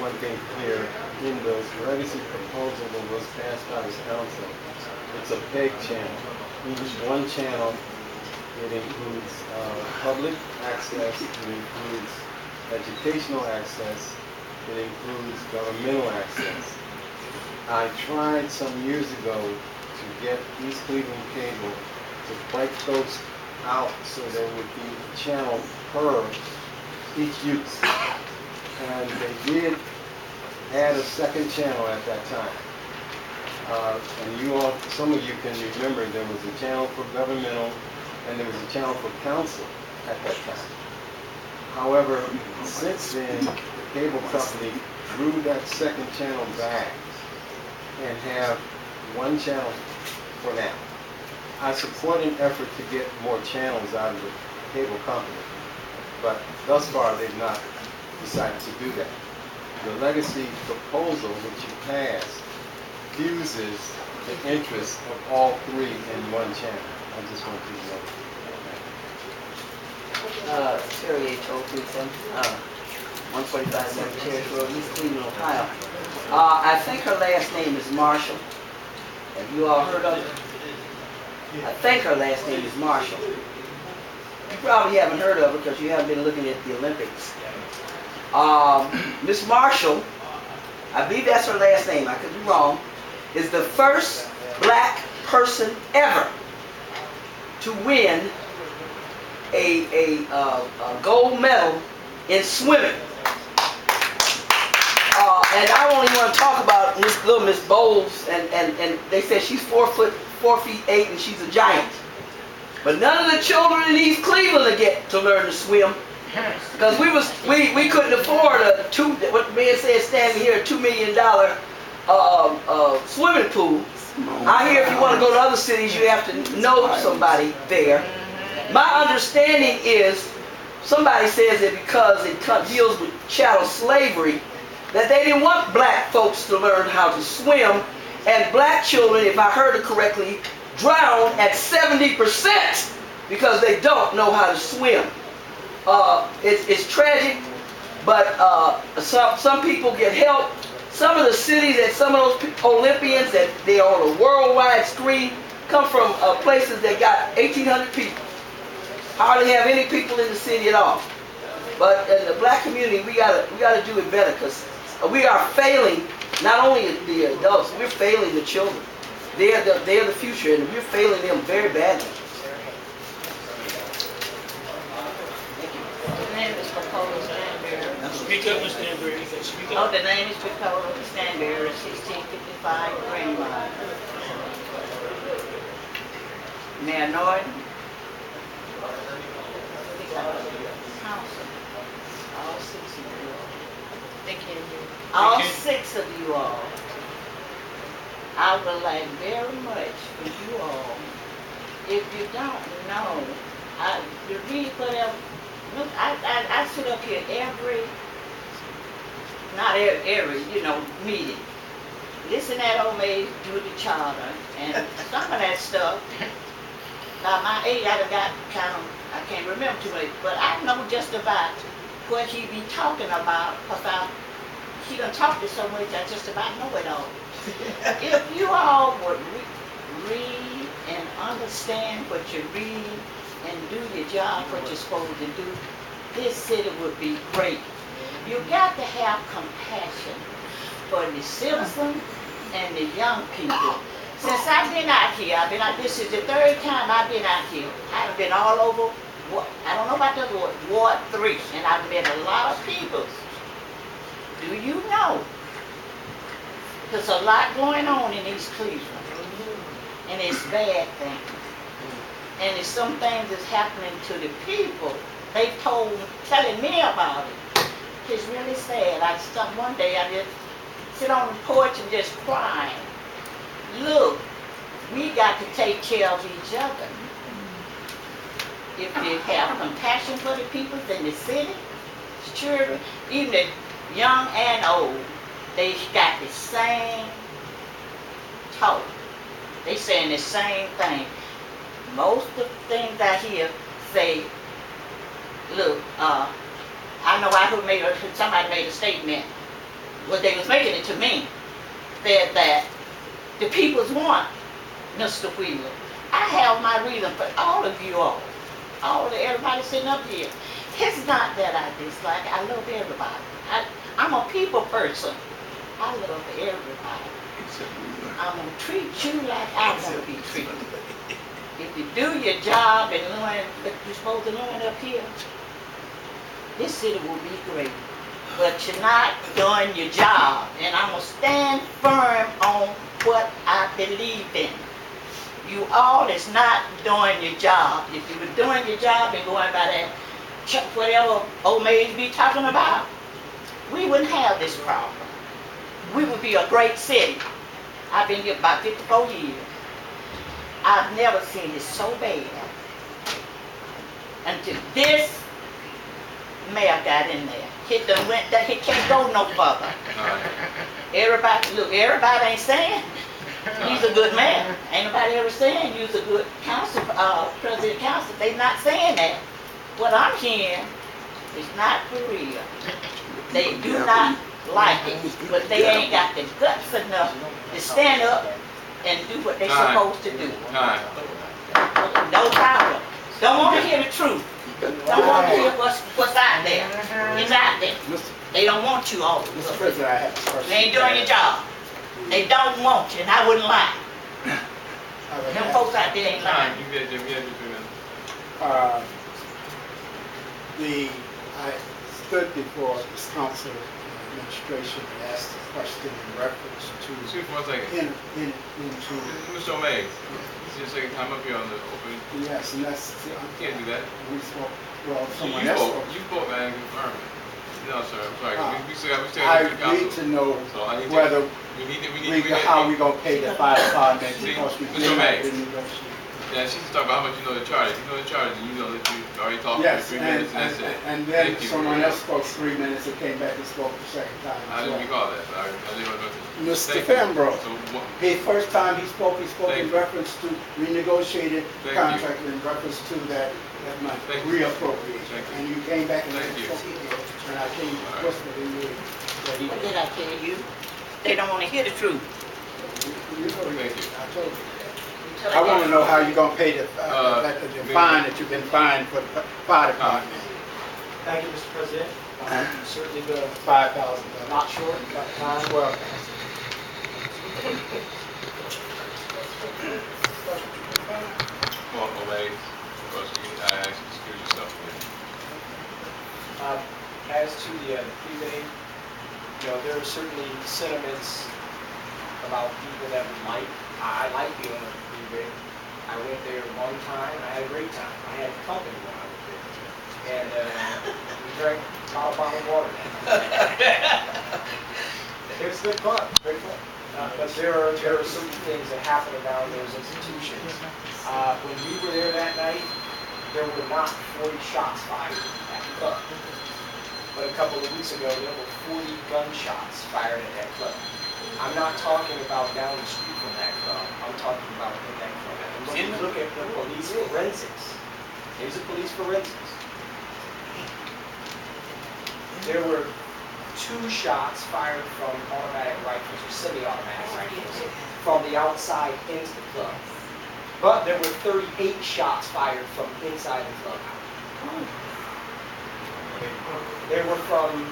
one thing clear. In the legacy proposal that was passed by this council, it's a PEG channel. Each one channel, it includes public access, it includes educational access, it includes governmental access. I tried some years ago to get East Cleveland Cable to break those out so there would be a channel per each use. And they did add a second channel at that time. And you all, some of you can remember there was a channel for governmental and there was a channel for council at that time. However, since then, the cable company drew that second channel back and have one channel for now. I support an effort to get more channels out of the cable company, but thus far they've not decided to do that. The legacy proposal which you passed fuses the interests of all three in one channel. I just want you to know. Terry H. Oakley, 145 Secretary Road, East Cleveland, Ohio. I think her last name is Marshall. Have you all heard of her? I think her last name is Marshall. You probably haven't heard of her because you haven't been looking at the Olympics. Miss Marshall, I believe that's her last name, I could be wrong, is the first black person ever to win a gold medal in swimming. And I only want to talk about Miss Bowles, and they said she's 4 feet 8, and she's a giant. But none of the children in East Cleveland get to learn to swim, because we couldn't afford what the man said standing here, $2 million swimming pool. I hear if you want to go to other cities, you have to know somebody there. My understanding is, somebody says that because it deals with chattel slavery, that they didn't want black folks to learn how to swim, and black children, if I heard it correctly, drown at 70% because they don't know how to swim. It's tragic, but some people get help. Some of the cities that some of those Olympians that they're on a worldwide screen come from places that got 1,800 people. Hardly have any people in the city at all. But in the black community, we gotta do it better, because we are failing not only the adults, we're failing the children. They are the future, and we're failing them very badly. The name is Pacola Stanberry. Speak up, Ms. Stanberry. Speak Oh, up. the name is Pacola Stanberry, 1655 Greenline. Mayor Norton. Council. All 6 of you all. They can't hear. All 6 of you all. I would like very much for you all, if you don't know, you read whatever. Look, I sit up here not every, meeting. Listen at old maid do the charter, and some of that stuff. Now my age, I done got kind of, I can't remember too much, but I know just about what he be talking about, because he done talked to so much, I just about know it all. If you all would read and understand what you read and do your job, what you're supposed to do, this city would be great. You got to have compassion for the citizens and the young people. Since I've been out here, this is the 3rd time I've been out here. I've been all over, I don't know about the Ward 3, and I've met a lot of people. Do you know? There's a lot going on in East Cleveland, and it's bad things. And it's some things that's happening to the people. They telling me about it. It's really sad. One day I just sit on the porch and just crying. Look, we got to take care of each other. If they have compassion for the people in the city, children, even the young and old, they got the same talk. They saying the same thing. Most of the things I hear say, look, I know somebody made a statement. to me said that the people's want Mr. Wheeler. I have my reason for all of you all of everybody sitting up here. It's not that I dislike, I love everybody. I'm a people person. I love everybody. I'm going to treat you like I want to be treated. If you do your job and learn what you're supposed to learn up here, this city will be great. But you're not doing your job. And I'm going to stand firm on what I believe in. You all is not doing your job. If you were doing your job and going by that, whatever old maids be talking about, we wouldn't have this problem. We would be a great city. I've been here about 54 years. I've never seen it so bad until this mayor got in there. He can't go no further. Everybody ain't saying he's a good man. Ain't nobody ever saying he's a good council, president council. They not saying that. What I'm hearing is not for real. They do not like it, but they ain't got the guts enough to stand up and do what they're supposed to do. No problem. Don't want to hear the truth. Don't want to hear what's out there. It's out there. They don't want you all. Mr. President, I have a question. You ain't doing your job. They don't want you, and I wouldn't lie. Them folks out there ain't lying. I stood before this council administration and asked a question in reference to Excuse me for 1 second. into Mr. O'May, this is your second time up here on the open. yes, and that's You can't do that. we spoke. Well, You someone else spoke. spoke. You spoke, man. Confirm it. No, sir. I'm sorry. We still got I the council. need to know So I need whether how we we gonna pay the fire department See, because we Mr. did not O'May. renegotiate. Yeah, she's talking about how much you know the charge. If you know the charge, then you know that you already talked Yes, for 3 and, minutes and that's it. and then Thank you. someone else spoke 3 minutes and came back and spoke the second time. I as didn't well. recall that. I didn't know that. Mr. Thank you. Fambro, So, what, the first time he spoke Thank in you. reference to renegotiated Thank contract in reference to that money, Thank you. reappropriate. Thank you. And you came back and Thank you. spoke again, and I came All right. whispered in your ear that he What did I tell you? They don't want to hear the truth. You know, Thank you. I told you. I want to know how you're gonna pay the fine that you've been fined for the fire department. Thank you, Mr. President. Certainly the $5,000. not short, but time. Well, walk away. Because I asked you to excuse yourself. As to the pre-bidding, there are certainly sentiments about people that would like. I like being on a pre-bid. I went there one time. I had a great time. I had company when I was there, and we drank a lot of bottled water. It was good fun. Great fun. But there are certain things that happen around those institutions. When we were there that night, there were not 40 shots fired at the club. But a couple of weeks ago, there were 40 gunshots fired at that club. I'm not talking about down the street from that club. I'm talking about in that club. And when you look at the police forensics, there's a police forensics. There were 2 shots fired from automatic rifles or semi-automatic rifles from the outside into the club. But there were 38 shots fired from inside the club. There were from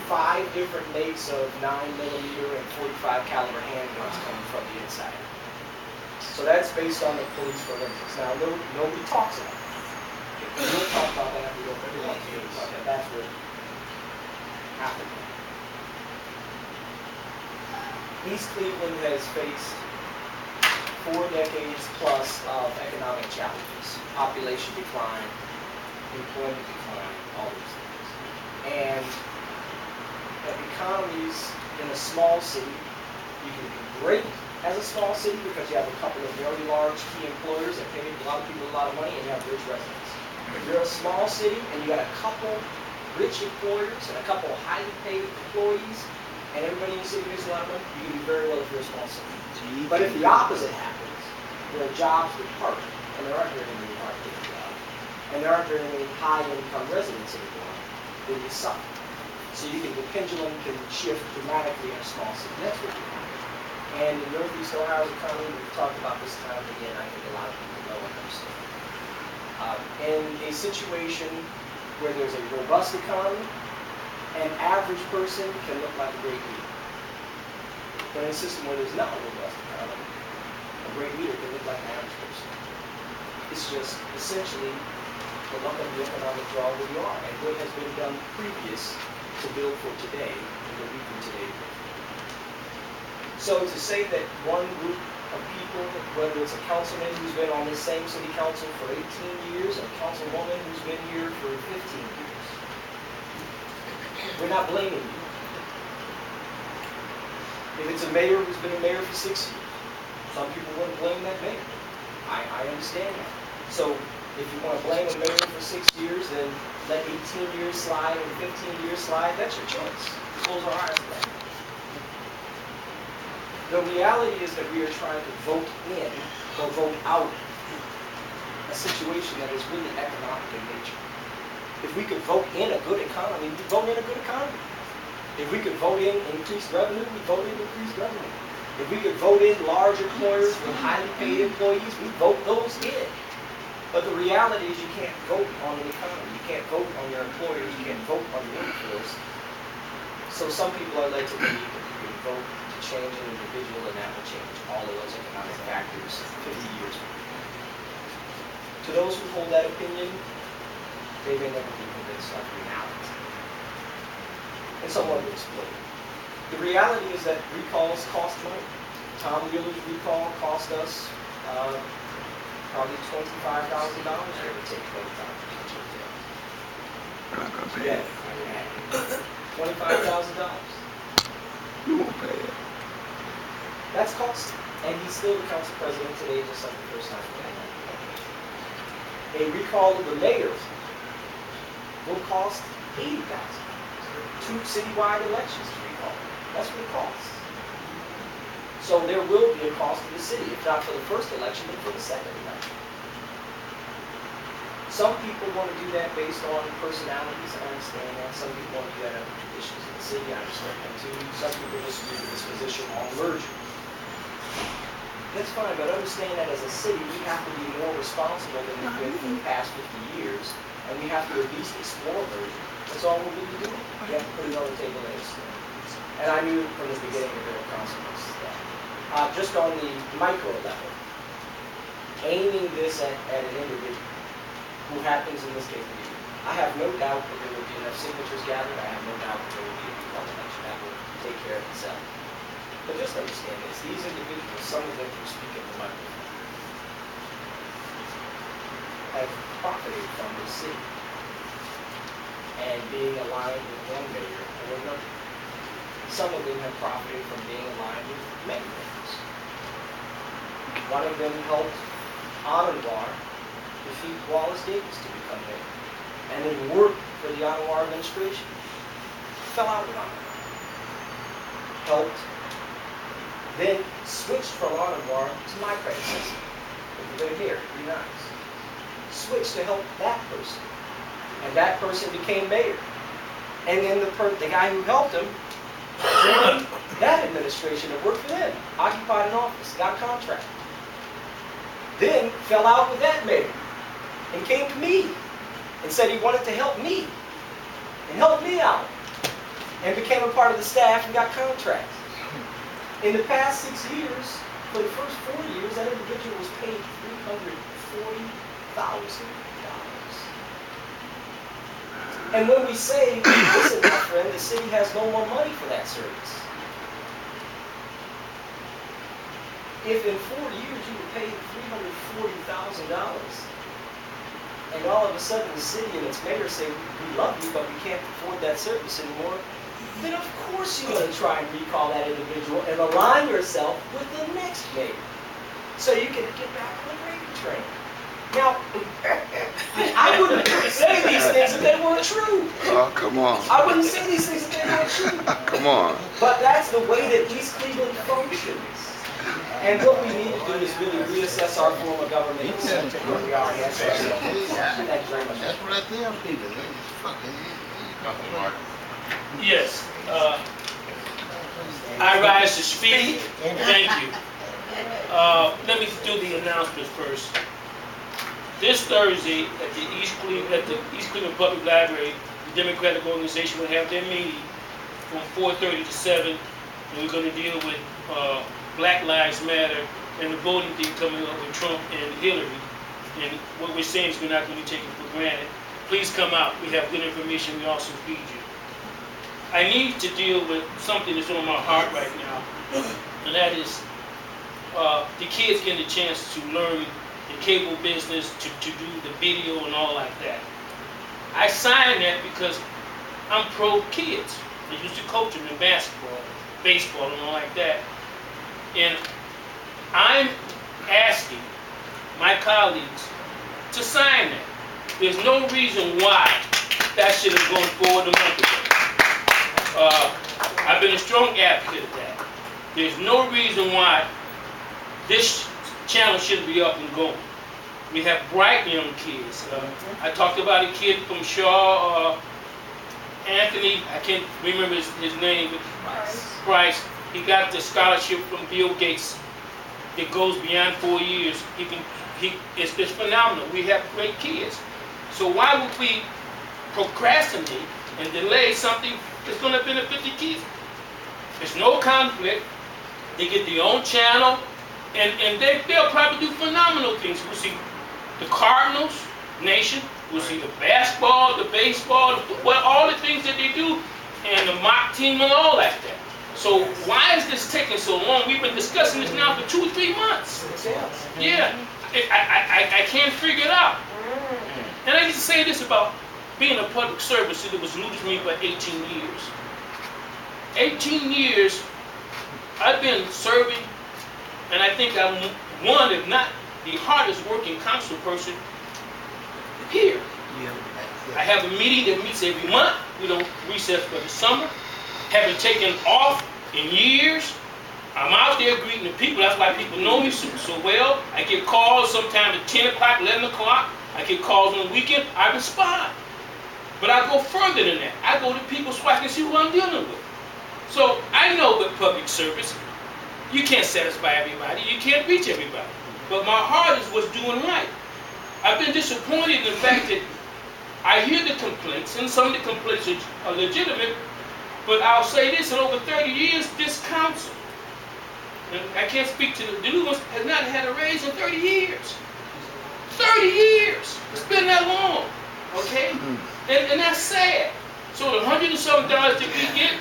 5 different makes of 9mm and 45 caliber handguns coming from the inside. So that's based on the police forensics. Now, nobody talks about it. If we don't talk about that, we don't really want to hear about that. That's what happened. East Cleveland has faced 4 decades plus of economic challenges, population decline, employment decline, all these things. And economies in a small city, you can be great as a small city because you have a couple of very large key employers that pay a lot of people a lot of money, and you have rich residents. If you're a small city and you got a couple rich employers and a couple highly paid employees, and everybody in the city makes a lot of money, you can do very well if you're a small city. But if the opposite happens, where jobs depart, and there aren't very many high-paid jobs, and there aren't very many high-income residents anymore, then you suffer. So the pendulum can shift dramatically in a small city. That's what we want. And in Northeast Ohio's economy, we've talked about this time and again, I think a lot of people know and understand. In a situation where there's a robust economy, an average person can look like a great leader. But in a system where there's not a robust economy, a great leader can look like an average person. It's just essentially the luck of the economic draw where you are and what has been done previous to build for today and what we can today do. So to say that one group of people, whether it's a councilman who's been on this same city council for 18 years, or a councilwoman who's been here for 15 years, we're not blaming you. If it's a mayor who's been a mayor for 6 years, some people wouldn't blame that mayor. I understand that. So if you want to blame a mayor for 6 years, then let 18 years slide and 15 years slide. That's your choice. Close our eyes to that. The reality is that we are trying to vote in or vote out a situation that is really economic in nature. If we could vote in a good economy, we'd vote in a good economy. If we could vote in increased revenue, we'd vote in increased revenue. If we could vote in large employers with highly paid employees, we'd vote those in. But the reality is you can't vote on an economy. You can't vote on your employers. You can't vote on your workforce. So some people are led to believe that you can vote to change an individual and that will change all of those economic factors 50 years from now. To those who hold that opinion, they may never be convinced of reality. And someone will explode. The reality is that recalls cost money. Tom Wheeler's recall cost us probably $25,000 here to take 25%. Yeah, $25,000. You won't pay it. That's cost. And he's still the council president today, just like the first time. A recall of the mayor will cost $80,000. 2 citywide elections to recall. That's what it costs. So there will be a cost to the city, if not for the first election, but for the second election. Some people want to do that based on personalities. I understand that. Some people want to do that under traditions of the city. I understand that too. Some people just use this position on merger. That's fine, but understand that as a city, we have to be more responsible than we've been for the past 50 years, and we have to at least explore merger. That's all we're really doing. We have to put it on the table and explore. And I knew from the beginning that there were consequences to that. Just on the micro level, aiming this at an individual who happens in this case to be, I have no doubt that there will be enough signatures gathered. I have no doubt that there will be a recall election that will take care of itself. But just understand this, these individuals, some of them who speak at the microphone, have profited from this city and being aligned with one mayor or another. Some of them have profited from being aligned with many mayors. One of them helped Anwar defeat Wallace Davis to become mayor, and then worked for the Anwar administration. Fell out with Anwar. Helped, then switched from Anwar to my predecessor. Look at here, pretty nice. Switched to help that person, and that person became mayor. And then the guy who helped him joined that administration that worked for them, occupied an office, got a contract. Then fell out with that mayor and came to me and said he wanted to help me and help me out and became a part of the staff and got contracts. In the past 6 years, for the first 4 years, that individual was paid $340,000. And when we say, listen, my friend, the city has no more money for that service. If in 4 years you were paid $340,000, and all of a sudden the city and its mayor say, we love you, but we can't afford that service anymore, then of course you're going to try and recall that individual and align yourself with the next mayor, so you can get back on the gravy train. Now, I wouldn't say these things if they weren't true. Oh, come on. I wouldn't say these things if they weren't true. Come on. But that's the way that East Cleveland functions. And what we need to do is really reassess our form of government and accept where we are. Thank you very much. That's what I tell people. Councilman Martin. Yes. I rise to speak. Thank you. Let me do the announcements first. This Thursday at the East Cleveland Public Library, the Democratic Organization will have their meeting from 4:30 to 7, and we're going to deal with Black Lives Matter and the voting thing coming up with Trump and Hillary. And what we're saying is we're not going to be taken for granted. Please come out. We have good information. We also feed you. I need to deal with something that's on my heart right now, and that is the kids getting a chance to learn the cable business, to do the video and all like that. I signed that because I'm pro kids. I used to coach them in basketball, baseball, and all like that. And I'm asking my colleagues to sign that. There's no reason why that should have gone forward a month ago. I've been a strong advocate of that. There's no reason why this channel shouldn't be up and going. We have bright young kids. I talked about a kid from Shaw, Anthony, I can't remember his name, but Bryce. He got the scholarship from Bill Gates that goes beyond 4 years. It's phenomenal. We have great kids. So why would we procrastinate and delay something that's going to benefit the kids? There's no conflict. They get their own channel, and they'll probably do phenomenal things. We'll see the Cardinals nation. We'll see the basketball, the baseball, the football, all the things that they do, and the mock team and all like that. So why is this taking so long? We've been discussing this now for 2 or 3 months. Yeah, I can't figure it out. And I used to say this about being a public service that was new to me for 18 years. 18 years I've been serving, and I think I'm one, if not the hardest working council person here. I have a meeting that meets every month. We don't recess for the summer. Haven't taken off in years. I'm out there greeting the people. That's why people know me so well. I get calls sometimes at 10 o'clock, 11 o'clock. I get calls on the weekend. I respond. But I go further than that. I go to people so I can see who I'm dealing with. So I know with public service, you can't satisfy everybody. You can't reach everybody. But my heart is what's doing right. I've been disappointed in the fact that I hear the complaints, and some of the complaints are legitimate, but I'll say this, in over 30 years, this council, and I can't speak to the new ones, has not had a raise in 30 years. 30 years! It's been that long, okay? And that's sad. So the $100 and something that we get,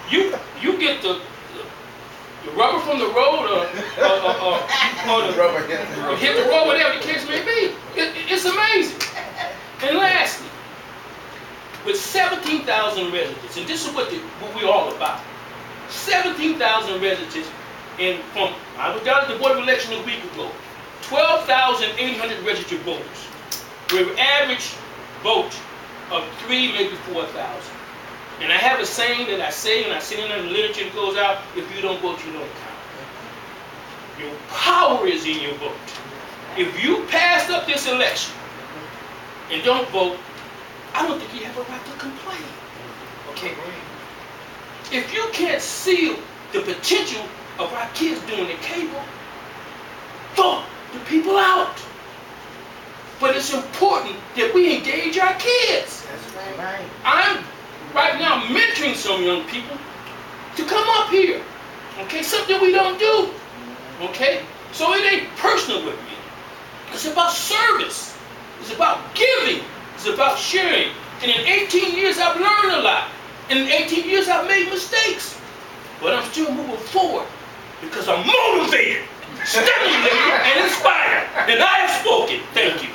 you get the rubber from the road, or the rubber hit the road, whatever the case may be. It's amazing. And lastly, with 17,000 residents, and this is what we're all about. 17,000 residents, and I was down at the Board of Election a week ago, 12,800 registered voters, with an average vote of 3, maybe 4,000. And I have a saying that I say, and I say in the literature that goes out, if you don't vote, you don't count. Your power is in your vote. If you pass up this election and don't vote, I don't think you have a right to complain. Okay? If you can't see the potential of our kids doing the cable, vote the people out. But it's important that we engage our kids. That's right. I'm right now mentoring some young people to come up here. Okay? Something we don't do. Okay? So it ain't personal with me. It's about service. It's about giving. It's about sharing. And in 18 years, I've learned a lot. And in 18 years, I've made mistakes. But I'm still moving forward because I'm motivated, stimulated, and inspired. And I have spoken. Thank you.